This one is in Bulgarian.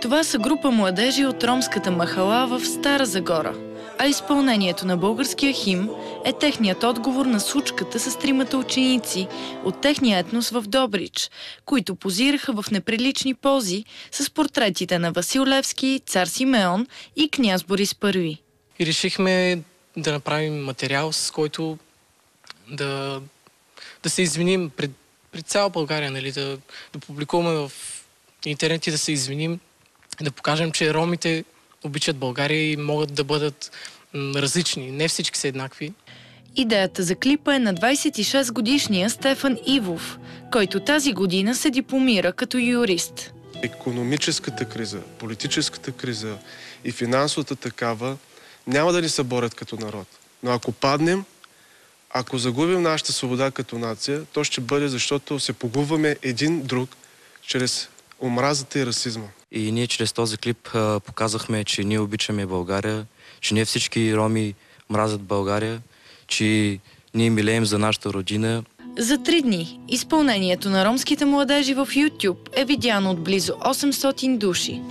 Това са група младежи от ромската махала в Стара Загора. А изпълнението на българския химн е техният отговор на случката с тримата ученици от техния етнос в Добрич, които позираха в неприлични пози с портретите на Васил Левски, цар Симеон и княз Борис I. И решихме да направим материал, с който да се извиним пред цяла България, нали? Да публикуваме в интернет и да се извиним, да покажем, че ромите обичат България и могат да бъдат различни. Не всички са еднакви. Идеята за клипа е на 26-годишния Стефан Ивов, който тази година се дипломира като юрист. Икономическата криза, политическата криза и финансовата такава няма да ни съборят като народ. Но ако паднем, ако загубим нашата свобода като нация, то ще бъде защото се погубваме един друг чрез омразата и расизма. И ние чрез този клип показахме, че ние обичаме България, че не всички роми мразят България, че ние милеем за нашата родина. За 3 дни изпълнението на ромските младежи в YouTube е видяно от близо 800 души.